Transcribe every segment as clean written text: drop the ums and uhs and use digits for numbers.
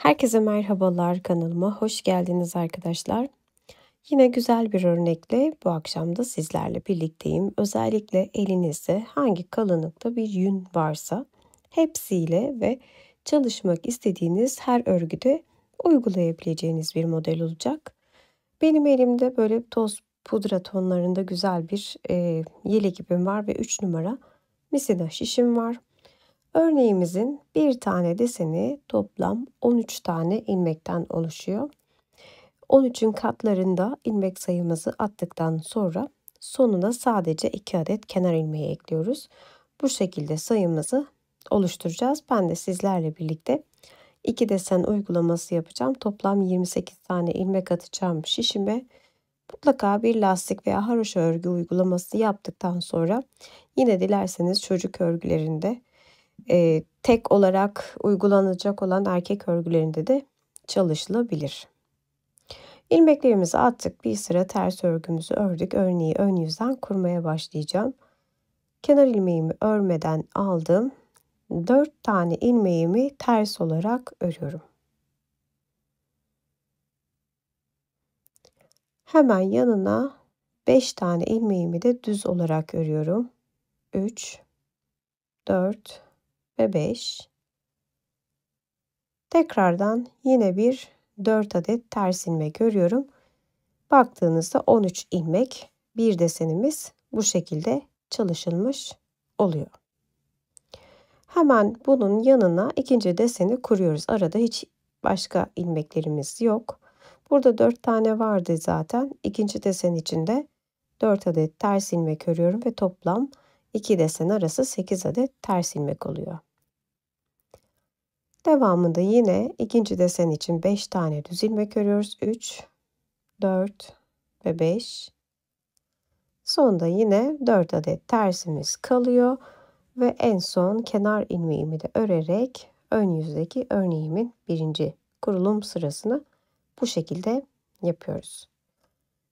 Herkese merhabalar, kanalıma hoş geldiniz arkadaşlar. Yine güzel bir örnekle bu akşam da sizlerle birlikteyim. Özellikle elinizde hangi kalınlıkta bir yün varsa hepsiyle ve çalışmak istediğiniz her örgüde uygulayabileceğiniz bir model olacak. Benim elimde böyle toz pudra tonlarında güzel bir yelek ipim var ve 3 numara misina şişim var. Örneğimizin bir tane deseni toplam 13 tane ilmekten oluşuyor. 13'ün katlarında ilmek sayımızı attıktan sonra sonuna sadece 2 adet kenar ilmeği ekliyoruz. Bu şekilde sayımızı oluşturacağız. Ben de sizlerle birlikte 2 desen uygulaması yapacağım. Toplam 28 tane ilmek atacağım şişime. Mutlaka bir lastik veya haroşa örgü uygulaması yaptıktan sonra yine dilerseniz çocuk örgülerinde tek olarak uygulanacak olan erkek örgülerinde de çalışılabilir. İlmeklerimizi attık. Bir sıra ters örgümüzü ördük. Örneği ön yüzden kurmaya başlayacağım. Kenar ilmeğimi örmeden aldım. 4 tane ilmeğimi ters olarak örüyorum. Hemen yanına 5 tane ilmeğimi de düz olarak örüyorum. 3, 4 ve 5. Tekrardan yine bir 4 adet ters ilmek örüyorum. Baktığınızda 13 ilmek bir desenimiz bu şekilde çalışılmış oluyor. Hemen bunun yanına ikinci deseni kuruyoruz. Arada hiç başka ilmeklerimiz yok. Burada 4 tane vardı zaten. İkinci desen için de 4 adet ters ilmek örüyorum ve toplam 2 desen arası 8 adet ters ilmek oluyor. Devamında yine ikinci desen için 5 tane düz ilmek örüyoruz. 3, 4 ve 5. Sonda yine 4 adet tersimiz kalıyor ve en son kenar ilmeğimi de örerek ön yüzdeki örneğimin birinci kurulum sırasını bu şekilde yapıyoruz.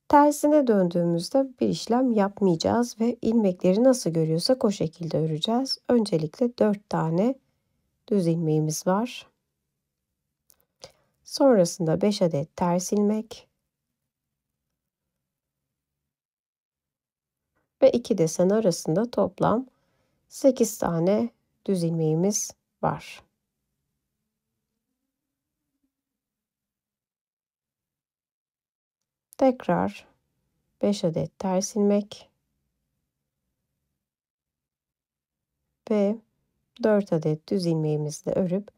Tersine döndüğümüzde bir işlem yapmayacağız ve ilmekleri nasıl görüyorsak o şekilde öreceğiz. Öncelikle 4 tane düz ilmeğimiz var. Sonrasında 5 adet ters ilmek ve 2 desen arasında toplam 8 tane düz ilmeğimiz var. Tekrar 5 adet ters ilmek ve 4 adet düz ilmeğimizle örüp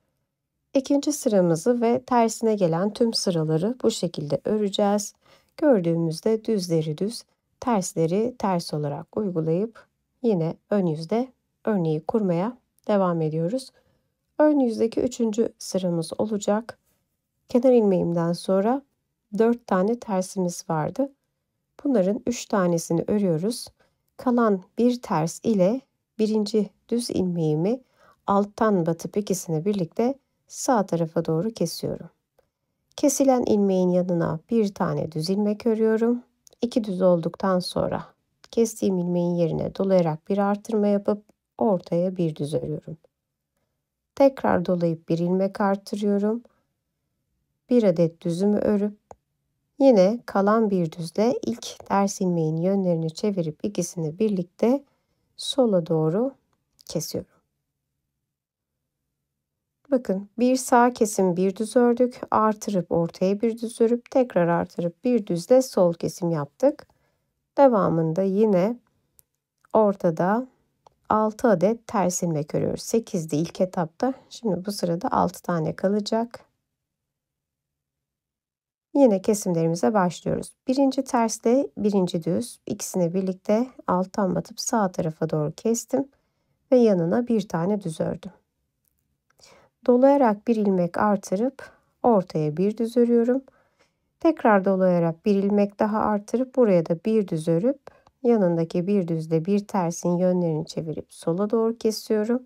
ikinci sıramızı ve tersine gelen tüm sıraları bu şekilde öreceğiz. Gördüğümüzde düzleri düz, tersleri ters olarak uygulayıp yine ön yüzde örneği kurmaya devam ediyoruz. Ön yüzdeki 3. sıramız olacak. Kenar ilmeğimden sonra 4 tane tersimiz vardı. Bunların 3 tanesini örüyoruz. Kalan bir ters ile birinci düz ilmeğimi alttan batıp ikisini birlikte sağ tarafa doğru kesiyorum. Kesilen ilmeğin yanına bir tane düz ilmek örüyorum. 2 düz olduktan sonra kestiğim ilmeğin yerine dolayarak bir artırma yapıp ortaya bir düz örüyorum. Tekrar dolayıp bir ilmek artırıyorum. Bir adet düzümü örüp yine kalan bir düzle ilk ters ilmeğin yönlerini çevirip ikisini birlikte sola doğru kesiyorum. Bakın bir sağ kesim bir düz ördük. Artırıp ortaya bir düz örüp tekrar artırıp bir düzle sol kesim yaptık. Devamında yine ortada 6 adet ters ilmek örüyoruz. 8'di ilk etapta. Şimdi bu sırada 6 tane kalacak. Yine kesimlerimize başlıyoruz. Birinci tersle birinci düz ikisini birlikte alttan batıp sağ tarafa doğru kestim ve yanına bir tane düz ördüm. Dolayarak bir ilmek artırıp ortaya bir düz örüyorum. Tekrar dolayarak bir ilmek daha artırıp buraya da bir düz örüp yanındaki bir düzle bir tersin yönlerini çevirip sola doğru kesiyorum.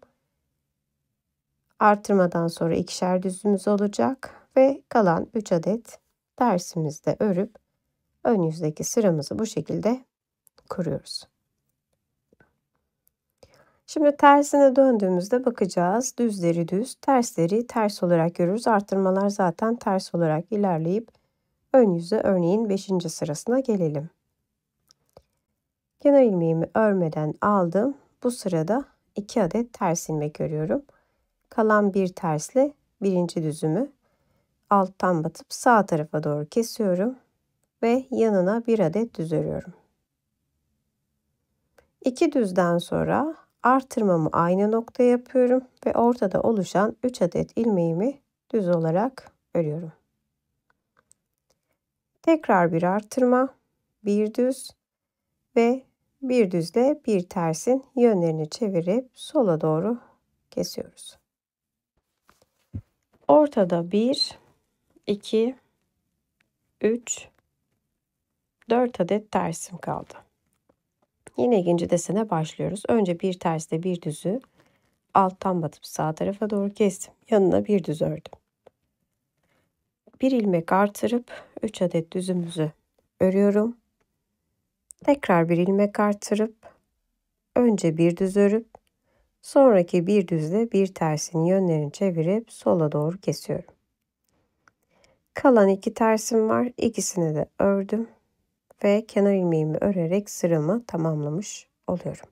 Artırmadan sonra ikişer düzümüz olacak ve kalan 3 adet tersimizi de örüp ön yüzdeki sıramızı bu şekilde kuruyoruz. Şimdi tersine döndüğümüzde bakacağız. Düzleri düz, tersleri ters olarak görürüz. Artırmalar zaten ters olarak ilerleyip ön yüzü örneğin 5. sırasına gelelim. Kenar ilmeğimi örmeden aldım. Bu sırada 2 adet ters ilmek örüyorum. Kalan bir tersle birinci düzümü alttan batıp sağ tarafa doğru kesiyorum ve yanına bir adet düz örüyorum. 2 düzden sonra artırmamı aynı noktaya yapıyorum ve ortada oluşan 3 adet ilmeğimi düz olarak örüyorum. Tekrar bir artırma, bir düz ve bir düzle bir tersin yönlerini çevirip sola doğru kesiyoruz. Ortada 1, 2, 3, 4 adet tersim kaldı. Yine ikinci desene başlıyoruz. Önce bir tersle bir düzü alttan batıp sağ tarafa doğru kestim. Yanına bir düz ördüm. Bir ilmek artırıp 3 adet düzümüzü örüyorum. Tekrar bir ilmek artırıp önce bir düz örüp sonraki bir düzle bir tersin yönlerini çevirip sola doğru kesiyorum. Kalan 2 tersim var. İkisini de ördüm ve kenar ilmeğimi örerek sıramı tamamlamış oluyorum.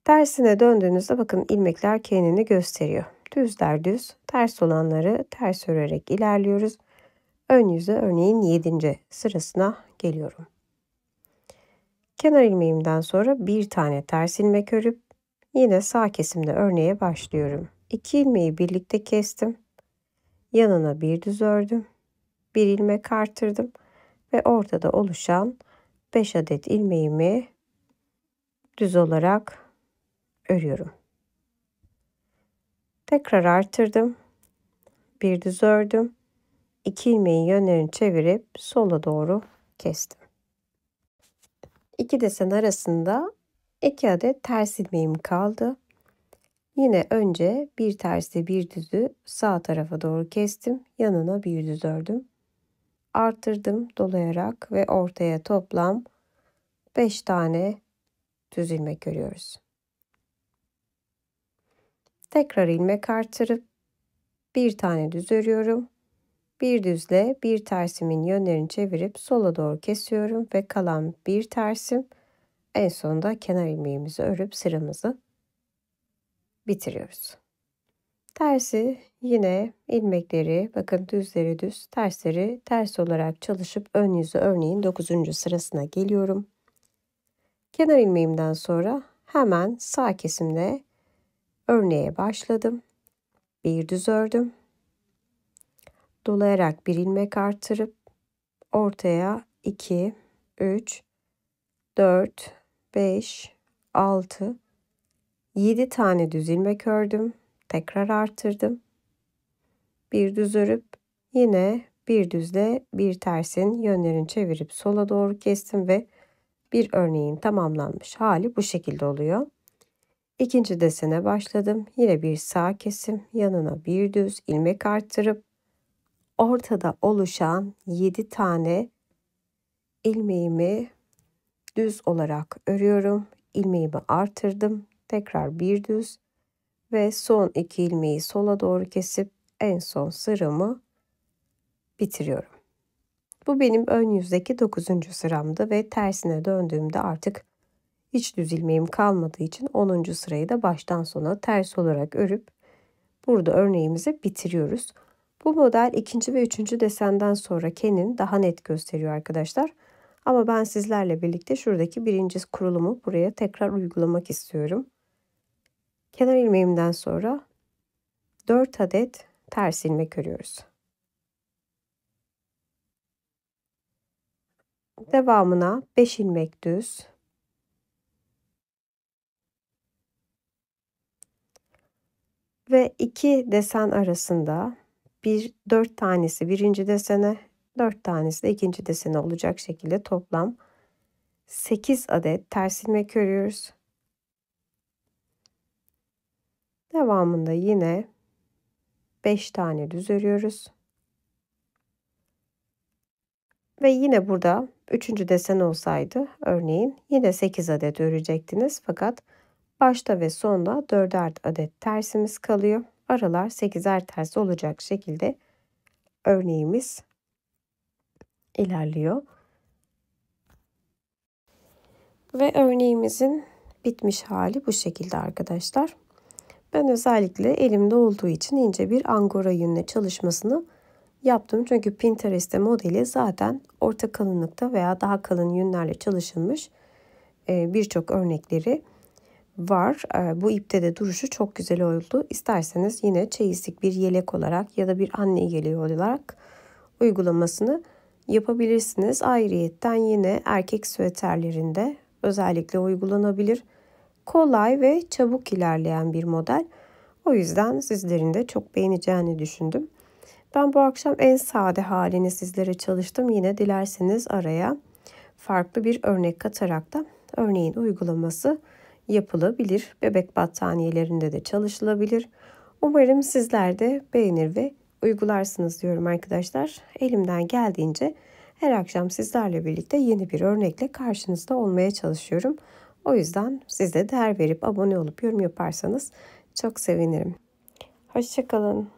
Tersine döndüğünüzde bakın ilmekler kendini gösteriyor. Düzler düz, ters olanları ters örerek ilerliyoruz. Ön yüzü örneğin 7. sırasına geliyorum. Kenar ilmeğimden sonra bir tane ters ilmek örüp yine sağ kesimde örneğe başlıyorum. 2 ilmeği birlikte kestim. Yanına bir düz ördüm. Bir ilmek artırdım ve ortada oluşan 5 adet ilmeğimi düz olarak örüyorum. Tekrar artırdım. Bir düz ördüm. 2 ilmeğin yönlerini çevirip sola doğru kestim. 2 desen arasında 2 adet ters ilmeğim kaldı. Yine önce bir tersle bir düzü sağ tarafa doğru kestim. Yanına bir düz ördüm. Artırdım dolayarak ve ortaya toplam 5 tane düz ilmek örüyoruz. Tekrar ilmek artırıp bir tane düz örüyorum. Bir düzle bir tersimin yönlerini çevirip sola doğru kesiyorum ve kalan bir tersim, en sonunda kenar ilmeğimizi örüp sıramızı bitiriyoruz. Tersi yine ilmekleri bakın düzleri düz, tersleri ters olarak çalışıp ön yüzü örneğin 9. sırasına geliyorum. Kenar ilmeğimden sonra hemen sağ kesimde örneğe başladım. Bir düz ördüm. Dolayarak bir ilmek artırıp ortaya 2, 3, 4, 5, 6, 7 tane düz ilmek ördüm. Tekrar artırdım. Bir düz örüp yine bir düzle bir tersin yönlerini çevirip sola doğru kestim ve bir örneğin tamamlanmış hali bu şekilde oluyor. İkinci desene başladım. Yine bir sağ kesim, yanına bir düz ilmek artırıp ortada oluşan 7 tane ilmeğimi düz olarak örüyorum. İlmeğimi artırdım. Tekrar bir düz ve son 2 ilmeği sola doğru kesip en son sıramı bitiriyorum. Bu benim ön yüzdeki 9. sıramdı ve tersine döndüğümde artık hiç düz ilmeğim kalmadığı için 10. sırayı da baştan sona ters olarak örüp burada örneğimizi bitiriyoruz. Bu model 2. ve 3. desenden sonra kendini daha net gösteriyor arkadaşlar. Ama ben sizlerle birlikte şuradaki birinci kurulumu buraya tekrar uygulamak istiyorum. Kenar ilmeğimden sonra 4 adet ters ilmek örüyoruz. Devamına 5 ilmek düz. Ve 2 desen arasında 4 tanesi birinci desene, 4 tanesi de ikinci desene olacak şekilde toplam 8 adet ters ilmek örüyoruz. Devamında yine 5 tane düz örüyoruz. Ve yine burada 3. desen olsaydı örneğin yine 8 adet örecektiniz. Fakat Başta ve sonda 4'er adet tersimiz kalıyor. Aralar 8'er ters olacak şekilde örneğimiz ilerliyor. Ve örneğimizin bitmiş hali bu şekilde arkadaşlar. Ben özellikle elimde olduğu için ince bir angora yünle çalışmasını yaptım. Çünkü Pinterest'te modeli zaten orta kalınlıkta veya daha kalın yünlerle çalışılmış birçok örnekleri var. Bu ipte de duruşu çok güzel oldu. İsterseniz yine çeyizlik bir yelek olarak ya da bir anne yeleği olarak uygulamasını yapabilirsiniz. Ayrıyetten yine erkek süveterlerinde özellikle uygulanabilir. Kolay ve çabuk ilerleyen bir model. O yüzden sizlerin de çok beğeneceğini düşündüm. Ben bu akşam en sade halini sizlere çalıştım. Yine dilerseniz araya farklı bir örnek katarak da örneğin uygulaması yapılabilir. Bebek battaniyelerinde de çalışılabilir. Umarım sizler de beğenir ve uygularsınız diyorum arkadaşlar. Elimden geldiğince her akşam sizlerle birlikte yeni bir örnekle karşınızda olmaya çalışıyorum. O yüzden siz de değer verip abone olup yorum yaparsanız çok sevinirim. Hoşça kalın.